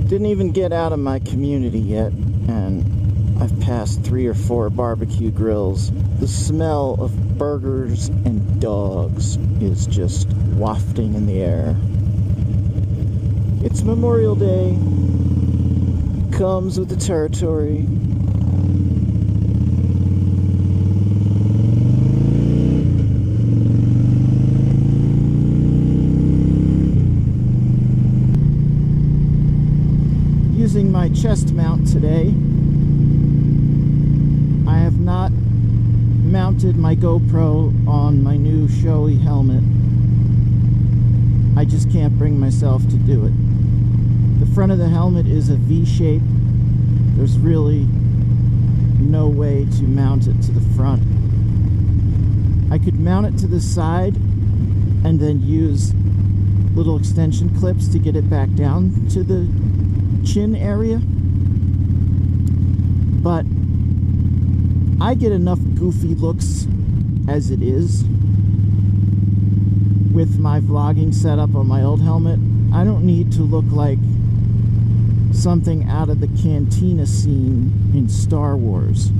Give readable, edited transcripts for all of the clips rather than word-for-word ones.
Didn't even get out of my community yet, and I've passed 3 or 4 barbecue grills. The smell of burgers and dogs is just wafting in the air. It's Memorial Day. Comes with the territory. Using my chest mount today. I have not mounted my GoPro on my new Shoei helmet. I just can't bring myself to do it. The front of the helmet is a V shape. There's really no way to mount it to the front. I could mount it to the side and then use little extension clips to get it back down to the chin area, but I get enough goofy looks as it is with my vlogging setup on my old helmet. I don't need to look like something out of the cantina scene in Star Wars.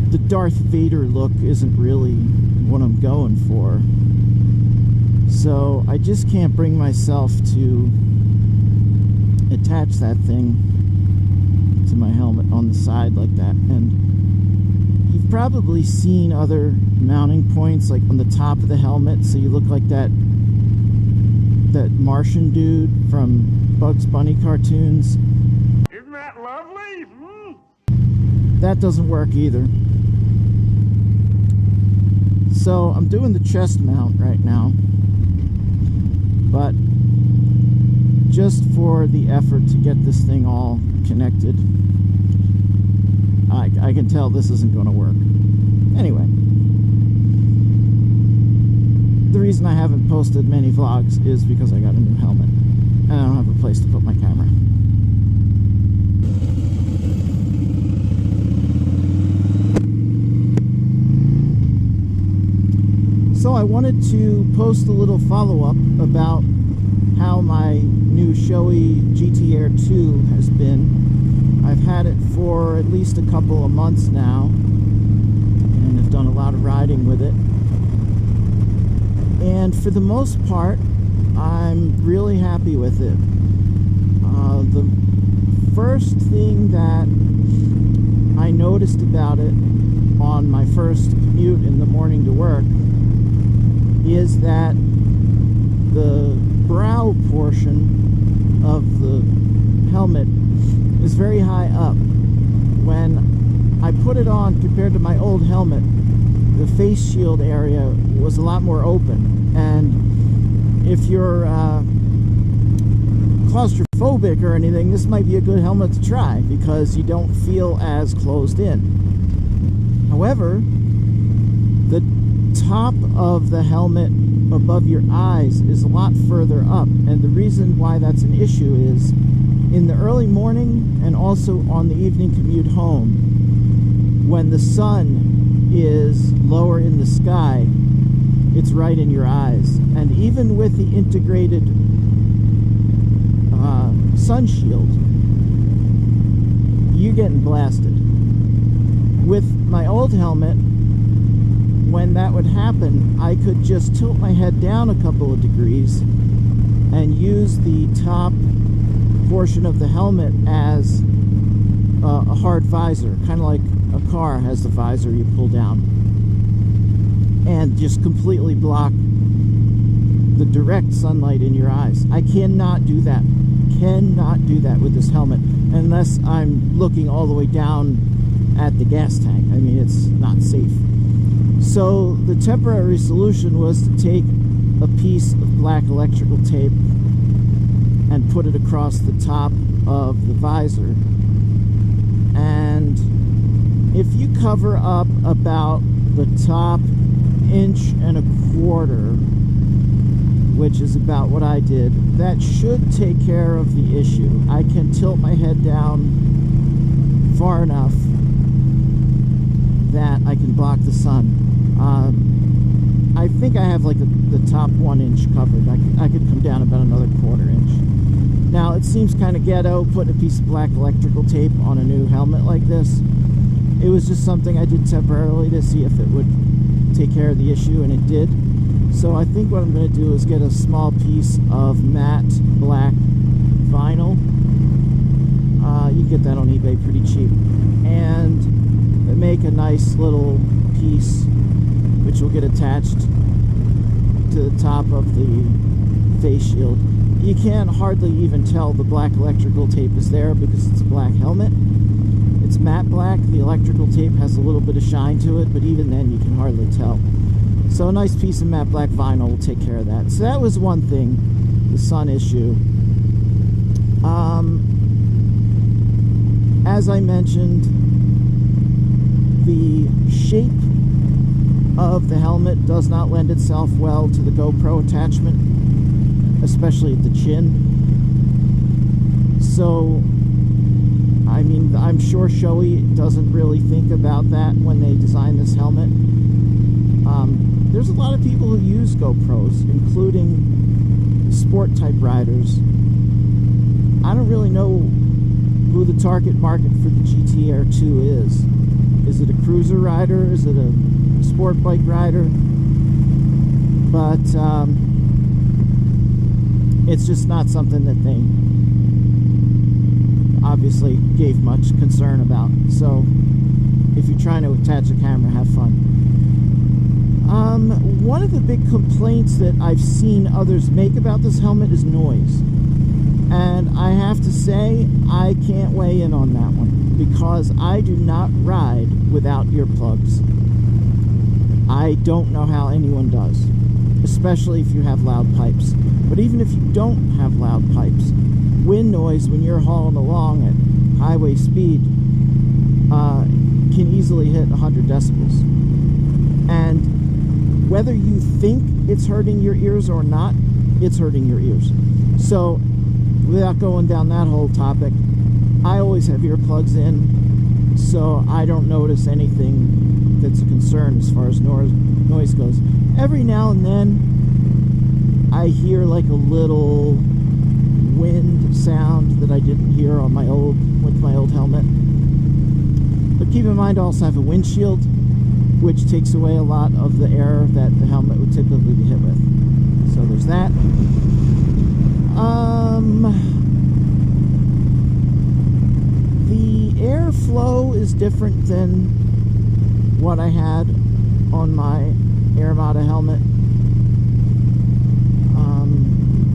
The Darth Vader look isn't really what I'm going for. So I just can't bring myself to attach that thing to my helmet on the side like that. And you've probably seen other mounting points like on the top of the helmet, so you look like that Martian dude from Bugs Bunny cartoons. Isn't that lovely? That doesn't work either. So I'm doing the chest mount right now, but just for the effort to get this thing all connected, I can tell this isn't going to work. Anyway, the reason I haven't posted many vlogs is because I got a new helmet and I don't have a place to put my camera. So I wanted to post a little follow-up about how my new Shoei GT Air 2 has been. I've had it for at least a couple of months now and have done a lot of riding with it. And for the most part, I'm really happy with it. The first thing that I noticed about it on my first commute in the morning to work is that the brow portion of the helmet is very high up. When I put it on, compared to my old helmet, the face shield area was a lot more open. And if you're claustrophobic or anything, this might be a good helmet to try because you don't feel as closed in. However, the top of the helmet above your eyes is a lot further up, and the reason why that's an issue is in the early morning and also on the evening commute home, when the sun is lower in the sky, it's right in your eyes. And even with the integrated sun shield, you're getting blasted. With my old helmet, when that would happen, I could just tilt my head down a couple of degrees and use the top portion of the helmet as a hard visor, kind of like a car has the visor you pull down, and just completely block the direct sunlight in your eyes. I cannot do that. Cannot do that with this helmet unless I'm looking all the way down at the gas tank. I mean, it's not safe. So the temporary solution was to take a piece of black electrical tape and put it across the top of the visor. And if you cover up about the top 1.25 inches, which is about what I did, that should take care of the issue. I can tilt my head down far enough that I can block the sun. I think I have like the top 1 inch covered. I could come down about another 1/4 inch. Now it seems kind of ghetto putting a piece of black electrical tape on a new helmet like this. It was just something I did temporarily to see if it would take care of the issue, and it did. So I think what I'm going to do is get a small piece of matte black vinyl. You get that on eBay pretty cheap, and make a nice little piece which will get attached to the top of the face shield. You can't hardly even tell the black electrical tape is there because it's a black helmet. It's matte black. The electrical tape has a little bit of shine to it, but even then you can hardly tell. So a nice piece of matte black vinyl will take care of that. So that was one thing, the sun issue. As I mentioned, the shape of the helmet does not lend itself well to the GoPro attachment, especially at the chin. So, I mean, I'm sure Shoei doesn't really think about that when they design this helmet. There's a lot of people who use GoPros, including sport type riders. I don't really know who the target market for the GT Air 2 is. Is it a cruiser rider? Is it a sport bike rider? But it's just not something that they obviously gave much concern about. So if you're trying to attach a camera, have fun. One of the big complaints that I've seen others make about this helmet is noise. And I have to say, I can't weigh in on that one, because I do not ride without earplugs. I don't know how anyone does, especially if you have loud pipes. But even if you don't have loud pipes, wind noise when you're hauling along at highway speed can easily hit 100 decibels. And whether you think it's hurting your ears or not, it's hurting your ears. So without going down that whole topic, I always have earplugs in, so I don't notice anything that's a concern as far as noise goes. Every now and then I hear like a little wind sound that I didn't hear on with my old helmet. But keep in mind, I also have a windshield, which takes away a lot of the air that the helmet would typically be hit with. So there's that. The airflow is different than what I had on my Armada helmet.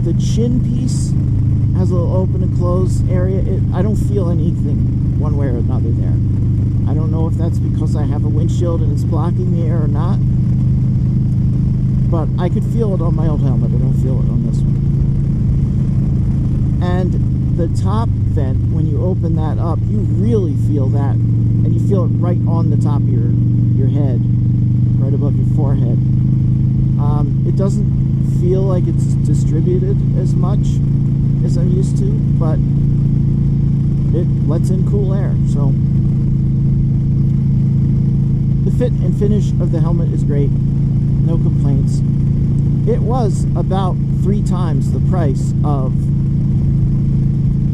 The chin piece has a little open and close area. I don't feel anything one way or another there. I don't know if that's because I have a windshield and it's blocking the air or not, but I could feel it on my old helmet. I don't feel it on this one. And the top vent, when you open that up, you really feel that, and you feel it right on the top of your head, right above your forehead. It doesn't feel like it's distributed as much as I'm used to, but it lets in cool air. So the fit and finish of the helmet is great, no complaints. It was about 3 times the price of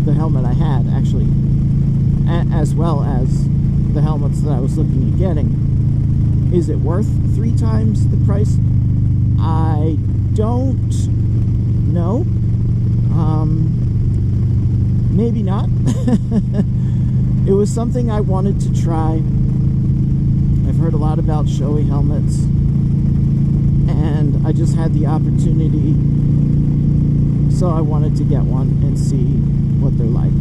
the helmet I had, actually, as well as the helmets that I was looking at getting. Is it worth 3 times the price? I don't know. Maybe not. It was something I wanted to try. I've heard a lot about Shoei helmets, and I just had the opportunity, so I wanted to get one and see what they're like.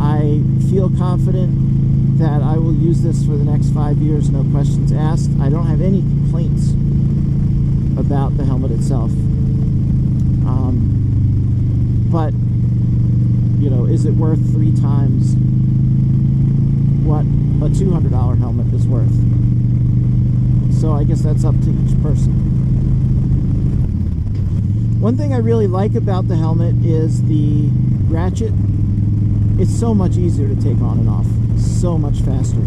I feel confident that I will use this for the next 5 years, no questions asked. I don't have any complaints about the helmet itself. But, you know, is it worth 3 times what a $200 helmet is worth? So I guess that's up to each person. One thing I really like about the helmet is the ratchet. It's so much easier to take on and off. So much faster.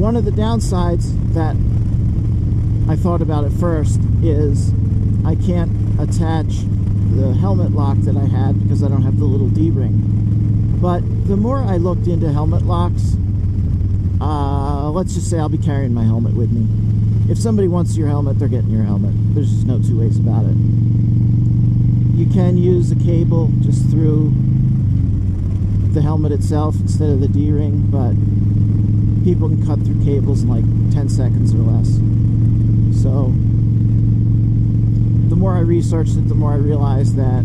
one of the downsides that I thought about at first is I can't attach the helmet lock that I had because I don't have the little D-ring. But the more I looked into helmet locks, let's just say I'll be carrying my helmet with me. If somebody wants your helmet, they're getting your helmet. There's just no two ways about it. You can use a cable just through the helmet itself instead of the D-ring, but people can cut through cables in like 10 seconds or less. So the more I researched it, the more I realized that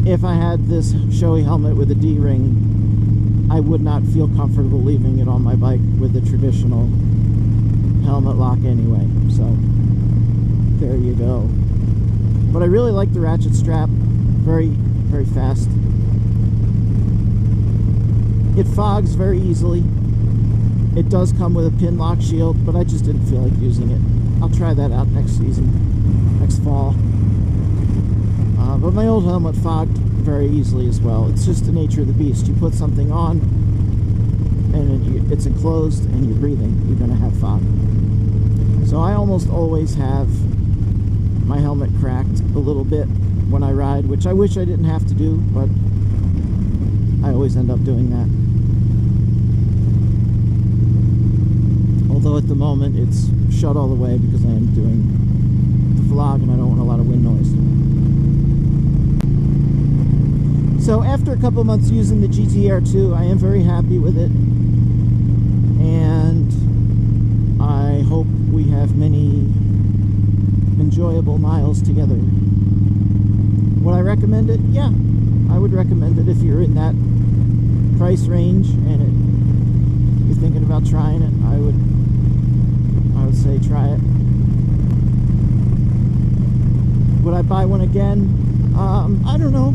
if I had this Shoei helmet with a D-ring, I would not feel comfortable leaving it on my bike with the traditional helmet lock anyway. So there you go. But I really like the ratchet strap. Very, very fast. It fogs very easily. It does come with a pin lock shield, but I just didn't feel like using it. I'll try that out next season, next fall. But my old helmet fogged very easily as well. It's just the nature of the beast. You put something on, and it's enclosed, and you're breathing. You're going to have fog. So I almost always have my helmet cracked a little bit when I ride, which I wish I didn't have to do, but I always end up doing that. Although at the moment it's shut all the way because I am doing the vlog and I don't want a lot of wind noise. So after a couple months using the GT Air 2, I am very happy with it, and I hope we have many enjoyable miles together. Would I recommend it? Yeah, I would recommend it if you're in that price range and you're thinking about trying it. I would say try it. Would I buy one again? I don't know.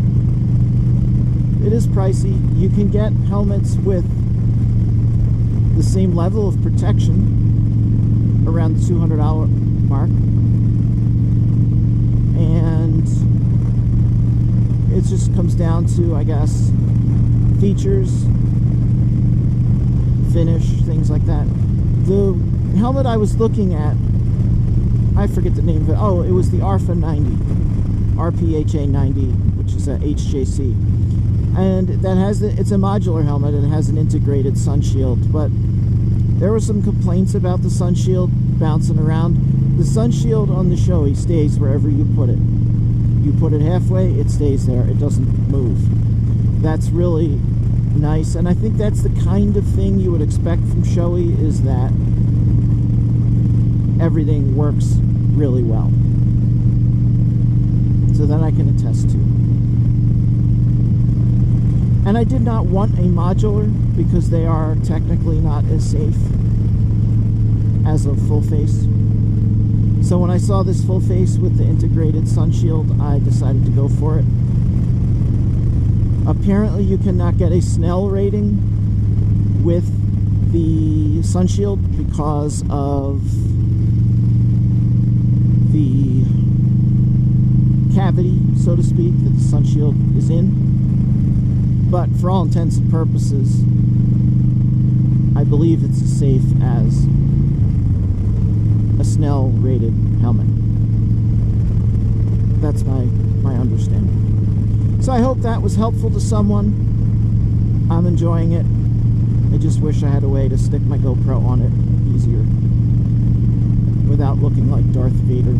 It is pricey. You can get helmets with the same level of protection around the $200 mark, and it just comes down to, I guess, features, finish, things like that. The helmet I was looking at, I forget the name of it. Oh, it was the RPHA 90, which is a HJC. And that has it's a modular helmet and it has an integrated sun shield, but there were some complaints about the sun shield bouncing around. The sun shield on the Shoei stays wherever you put it. You put it halfway, it stays there. It doesn't move. That's really nice, and I think that's the kind of thing you would expect from Shoei, is that everything works really well. So that I can attest to. And I did not want a modular because they are technically not as safe as a full face. So when I saw this full face with the integrated sun shield, I decided to go for it. Apparently you cannot get a Snell rating with the sun shield because of the cavity, so to speak, that the sun shield is in. But for all intents and purposes, I believe it's as safe as a Snell rated helmet. That's my understanding. So I hope that was helpful to someone. I'm enjoying it. I just wish I had a way to stick my GoPro on it easier without looking like Darth Vader.